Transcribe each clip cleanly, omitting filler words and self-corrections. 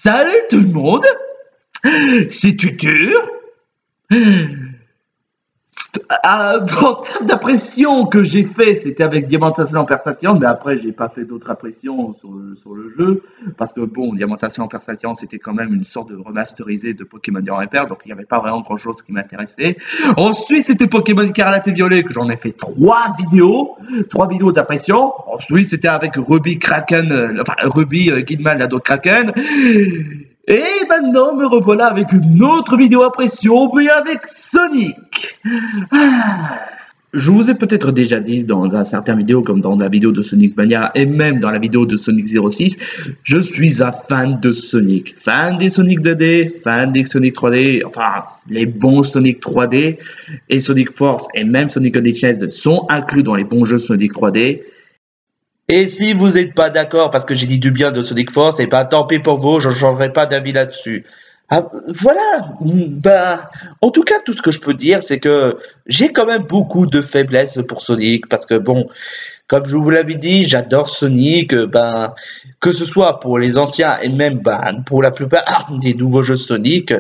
Salut tout le monde, c'est Tutur. En termes d'impression que j'ai fait, c'était avec Diamantation en Persation, mais après j'ai pas fait d'autres impressions sur le jeu, parce que bon, Diamantation en Persation c'était quand même une sorte de remasterisé de Pokémon Diamant et Perle, donc il n'y avait pas vraiment grand chose qui m'intéressait. Ensuite c'était Pokémon Écarlate et Violet, que j'en ai fait trois vidéos d'impression. Ensuite c'était avec Ruby Kraken, Ruby Guilman, la d'autres Kraken. Et maintenant me revoilà avec une autre vidéo impression, mais avec Sonic. Je vous ai peut-être déjà dit dans un certain vidéo, comme dans la vidéo de Sonic Mania et même dans la vidéo de Sonic 06, je suis un fan de Sonic. Fan des Sonic 2D, fan des Sonic 3D, enfin les bons Sonic 3D, et Sonic Force et même Sonic Unleashed sont inclus dans les bons jeux Sonic 3D. Et si vous n'êtes pas d'accord parce que j'ai dit du bien de Sonic Force, et pas tant pis pour vous, je ne changerai pas d'avis là-dessus. Voilà, en tout cas, tout ce que je peux dire, c'est que j'ai quand même beaucoup de faiblesses pour Sonic, parce que bon, comme je vous l'avais dit, j'adore Sonic, que ce soit pour les anciens et même pour la plupart des nouveaux jeux Sonic.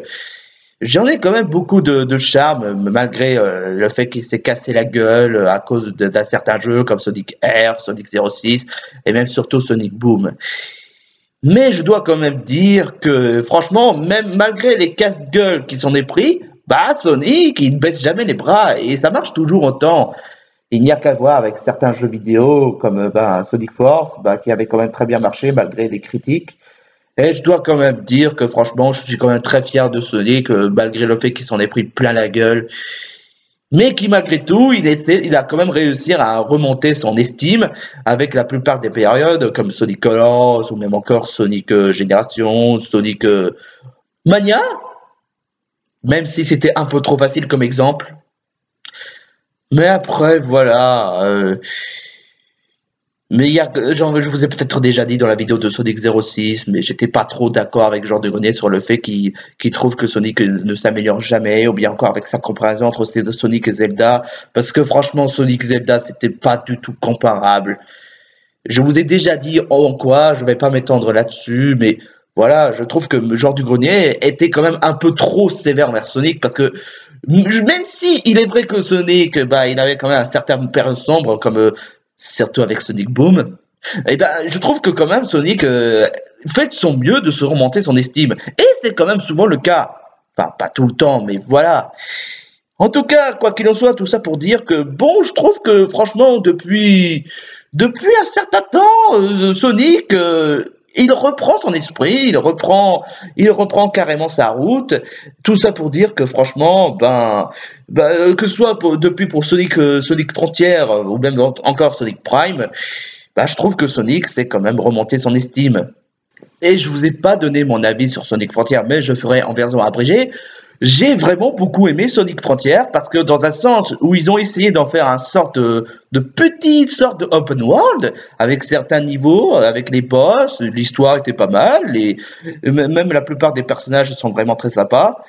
J'en ai quand même beaucoup de charme, malgré le fait qu'il s'est cassé la gueule à cause d'un certain jeu comme Sonic R, Sonic 06 et même surtout Sonic Boom. Mais je dois quand même dire que franchement, même malgré les casse-gueules qui s'en est pris, Sonic il ne baisse jamais les bras et ça marche toujours autant. Il n'y a qu'à voir avec certains jeux vidéo comme Sonic Force qui avait quand même très bien marché malgré les critiques. Et je dois quand même dire que franchement, je suis quand même très fier de Sonic, malgré le fait qu'il s'en ait pris plein la gueule. Mais qui malgré tout, il a quand même réussi à remonter son estime avec la plupart des périodes, comme Sonic Colors, ou même encore Sonic Génération, Sonic Mania, même si c'était un peu trop facile comme exemple. Mais après, voilà... Mais je vous ai peut-être déjà dit dans la vidéo de Sonic 06, mais j'étais pas trop d'accord avec Jean de Grenier sur le fait qu'il trouve que Sonic ne s'améliore jamais, ou bien encore avec sa comparaison entre Sonic et Zelda, parce que franchement Sonic et Zelda c'était pas du tout comparable. Je vous ai déjà dit en quoi, je vais pas m'étendre là-dessus, mais voilà, je trouve que Jean du Grenier était quand même un peu trop sévère envers Sonic, parce que même si il est vrai que Sonic, il avait quand même un certain période sombre, comme surtout avec Sonic Boom, je trouve que quand même Sonic fait de son mieux de se remonter son estime. Et c'est quand même souvent le cas. Enfin, pas tout le temps, mais voilà. En tout cas, quoi qu'il en soit, tout ça pour dire que, bon, je trouve que franchement, depuis un certain temps, Sonic, il reprend son esprit, il reprend carrément sa route. Tout ça pour dire que franchement, que ce soit depuis pour Sonic Frontier ou même encore Sonic Prime, je trouve que Sonic c'est quand même remonté son estime. Et je vous ai pas donné mon avis sur Sonic Frontier, mais je ferai en version abrégée. J'ai vraiment beaucoup aimé Sonic Frontier parce que dans un sens où ils ont essayé d'en faire une sorte de petite sorte de open world avec certains niveaux, avec les boss, l'histoire était pas mal, et même la plupart des personnages sont vraiment très sympas.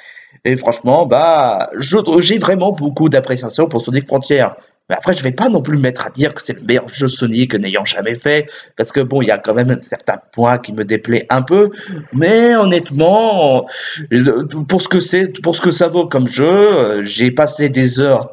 Et franchement, j'ai vraiment beaucoup d'appréciation pour Sonic Frontier. Mais après, je vais pas non plus me mettre à dire que c'est le meilleur jeu Sonic n'ayant jamais fait, parce que bon, il y a quand même certains points qui me déplaient un peu, mais honnêtement, pour ce que ça vaut comme jeu, j'ai passé des heures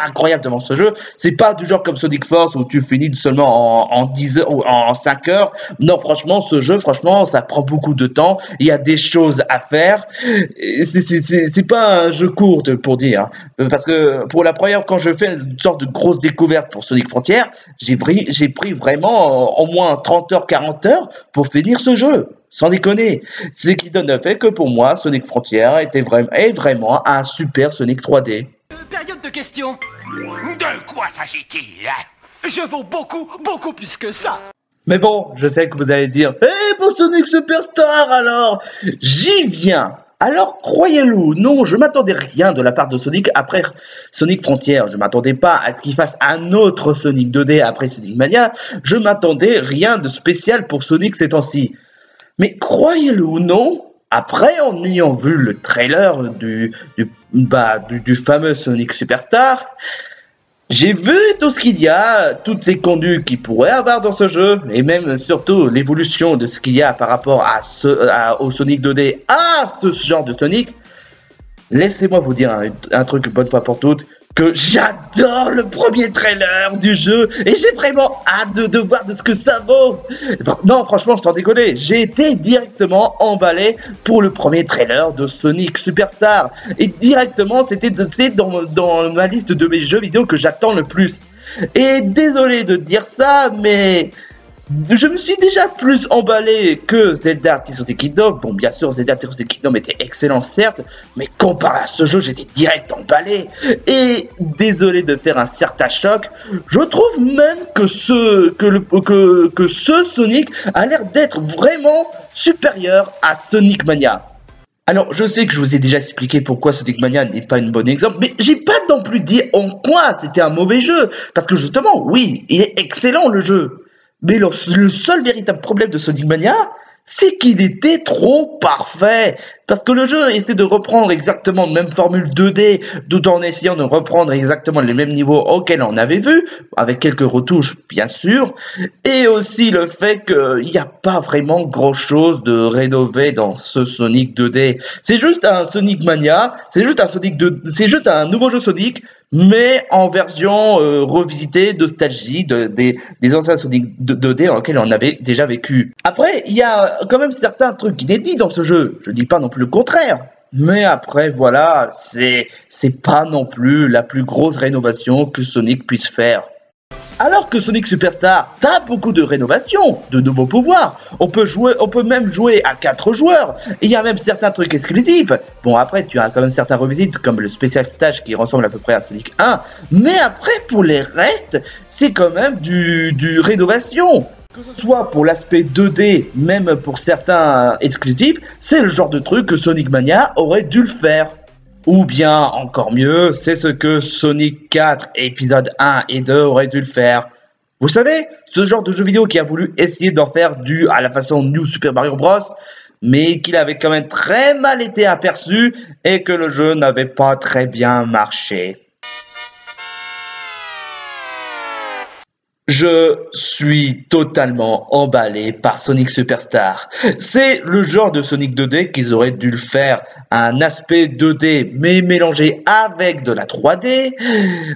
incroyables devant ce jeu. C'est pas du genre comme Sonic Force où tu finis seulement en 10 heures ou en 5 heures. Non, franchement, ce jeu, ça prend beaucoup de temps. Il y a des choses à faire. C'est pas un jeu court pour dire, parce que pour la première, quand je fais une sorte de grosse découverte pour Sonic Frontier, j'ai pris vraiment au moins 30 heures, 40 heures pour finir ce jeu. Sans déconner. Ce qui donne le fait que pour moi, Sonic Frontier est vraiment un super Sonic 3D. Période de questions. De quoi s'agit-il? Je vaux beaucoup plus que ça. Mais bon, je sais que vous allez dire « Eh, pour Sonic Superstar alors !» J'y viens. Alors, croyez-le ou non, je m'attendais rien de la part de Sonic après Sonic Frontier. Je m'attendais pas à ce qu'il fasse un autre Sonic 2D après Sonic Mania. Je m'attendais rien de spécial pour Sonic ces temps-ci. Mais croyez-le ou non, après en ayant vu le trailer du fameux Sonic Superstar, J'ai vu tout ce qu'il y a, toutes les conduites qu'il pourrait avoir dans ce jeu, et même surtout l'évolution de ce qu'il y a par rapport au Sonic 2D, à ce genre de Sonic. Laissez-moi vous dire un truc bonne fois pour toutes, que j'adore le premier trailer du jeu, et j'ai vraiment hâte de voir de ce que ça vaut. Non, franchement, sans déconner, j'ai été directement emballé pour le premier trailer de Sonic Superstar, et directement, c'est dans ma liste de mes jeux vidéo que j'attends le plus. Et désolé de dire ça, mais je me suis déjà plus emballé que Zelda Tears of the Kingdom. Bon, bien sûr, Zelda Tears of the Kingdom était excellent, certes, mais comparé à ce jeu, j'étais direct emballé. Et désolé de faire un certain choc, je trouve même que ce Sonic a l'air d'être vraiment supérieur à Sonic Mania. Alors, je sais que je vous ai déjà expliqué pourquoi Sonic Mania n'est pas un bon exemple, mais j'ai pas non plus dit en quoi c'était un mauvais jeu. Parce que justement, oui, il est excellent le jeu. Mais le seul véritable problème de Sonic Mania, c'est qu'il était trop parfait. Parce que le jeu essaie de reprendre exactement la même formule 2D, tout en essayant de reprendre exactement les mêmes niveaux auxquels on avait vu, avec quelques retouches bien sûr, et aussi le fait qu'il n'y a pas vraiment grand chose de rénové dans ce Sonic 2D. C'est juste un Sonic Mania, c'est juste un nouveau jeu Sonic, mais en version revisitée, nostalgie des anciens Sonic 2D dans lesquels on avait déjà vécu. Après, il y a quand même certains trucs inédits dans ce jeu, je dis pas non plus le contraire. Mais après, voilà, c'est pas non plus la plus grosse rénovation que Sonic puisse faire. Alors que Sonic Superstar, t'as beaucoup de rénovations, de nouveaux pouvoirs. On peut même jouer à 4 joueurs. Et il y a même certains trucs exclusifs. Bon, après, tu as quand même certains revisites, comme le Special Stage qui ressemble à peu près à Sonic 1. Mais après, pour les restes, c'est quand même du rénovation. Que ce soit pour l'aspect 2D, même pour certains exclusifs, c'est le genre de truc que Sonic Mania aurait dû le faire. Ou bien, encore mieux, c'est ce que Sonic 4 épisode 1 et 2 auraient dû le faire. Vous savez, ce genre de jeu vidéo qui a voulu essayer d'en faire à la façon New Super Mario Bros, mais qu'il avait quand même très mal été aperçu et que le jeu n'avait pas très bien marché. Je suis totalement emballé par Sonic Superstar. C'est le genre de Sonic 2D qu'ils auraient dû le faire. Un aspect 2D mais mélangé avec de la 3D.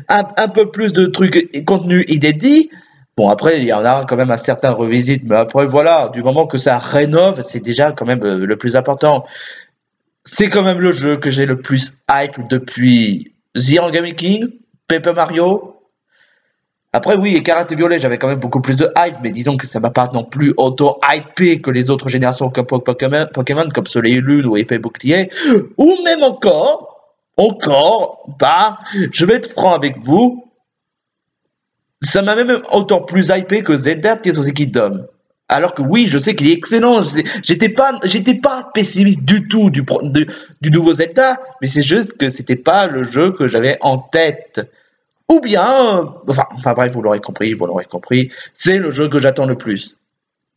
Un peu plus de trucs et contenu inédit. Bon, après, il y en a quand même un certain revisite. Mais après, voilà, du moment que ça rénove, c'est déjà quand même le plus important. C'est quand même le jeu que j'ai le plus hype depuis The Origami King, Paper Mario. Après, oui, et Karate Violet, j'avais quand même beaucoup plus de hype, mais disons que ça m'a pas non plus autant hypé que les autres générations comme Pokémon, comme Soleil et Lune ou Épée et Bouclier, ou même encore, bah, je vais être franc avec vous, ça m'a même autant plus hypé que Zelda Tears of the Kingdom. Alors que oui, je sais qu'il est excellent, j'étais pas pessimiste du tout du nouveau Zelda, mais c'est juste que c'était pas le jeu que j'avais en tête. Ou bien, enfin bref, vous l'aurez compris, c'est le jeu que j'attends le plus.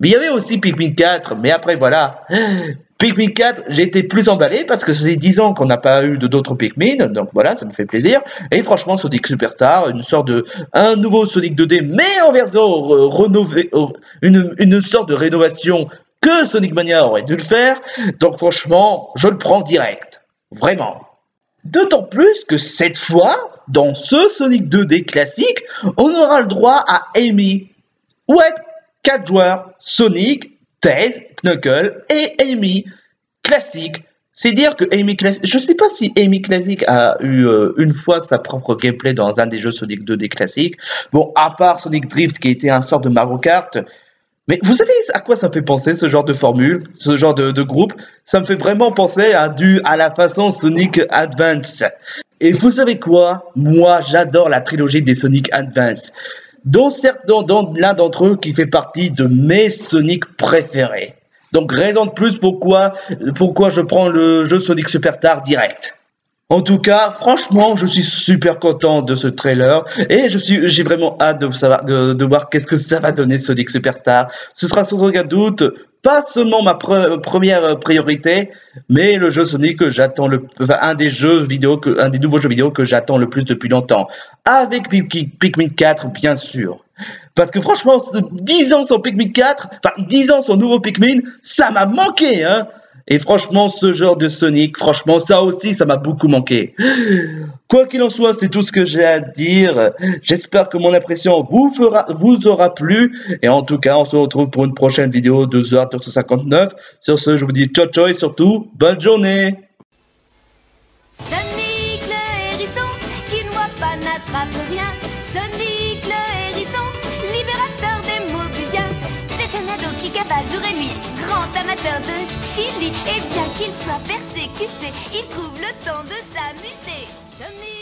Mais il y avait aussi Pikmin 4, mais après voilà, Pikmin 4, j'ai été plus emballé parce que ça fait 10 ans qu'on n'a pas eu d'autres Pikmin, donc voilà, ça me fait plaisir. Et franchement, Sonic Superstar, un nouveau Sonic 2D, mais en version rénovée, une sorte de rénovation que Sonic Mania aurait dû le faire. Donc franchement, je le prends direct, vraiment. D'autant plus que cette fois, dans ce Sonic 2D classique, on aura le droit à Amy. Ouais, 4 joueurs, Sonic, Tails, Knuckles et Amy. Classique. C'est dire que Amy Classic... Je sais pas si Amy Classic a eu une fois sa propre gameplay dans un des jeux Sonic 2D classiques. Bon, à part Sonic Drift qui était un sort de Mario Kart... Mais vous savez à quoi ça me fait penser, ce genre de formule, ce genre de groupe? Ça me fait vraiment penser à la façon Sonic Advance. Et vous savez quoi? Moi, j'adore la trilogie des Sonic Advance, dont l'un d'entre eux qui fait partie de mes Sonic préférés. Donc, raison de plus pourquoi je prends le jeu Sonic Superstar direct. En tout cas, franchement, je suis super content de ce trailer et j'ai vraiment hâte de savoir, de voir qu'est-ce que ça va donner Sonic Superstar. Ce sera sans aucun doute pas seulement ma première priorité, mais le jeu Sonic que j'attends enfin, un des nouveaux jeux vidéo que j'attends le plus depuis longtemps. Avec Pikmin 4, bien sûr. Parce que franchement, 10 ans sans Pikmin 4, enfin 10 ans sans nouveau Pikmin, ça m'a manqué, hein. Et franchement, ce genre de Sonic, franchement, ça aussi, ça m'a beaucoup manqué. Quoi qu'il en soit, c'est tout ce que j'ai à dire. J'espère que mon impression vous aura plu. Et en tout cas, on se retrouve pour une prochaine vidéo de The Art of 59. Sur ce, je vous dis ciao ciao et surtout, bonne journée. Sonic le hérisson, qui ne voit pas n'attrape rien. Sonic le hérisson, libérateur des Mobusiens. C'est un ado qui cavale jour et nuit, grand amateur de chili. Et bien qu'il soit persécuté, il trouve le temps de s'amuser. Sonic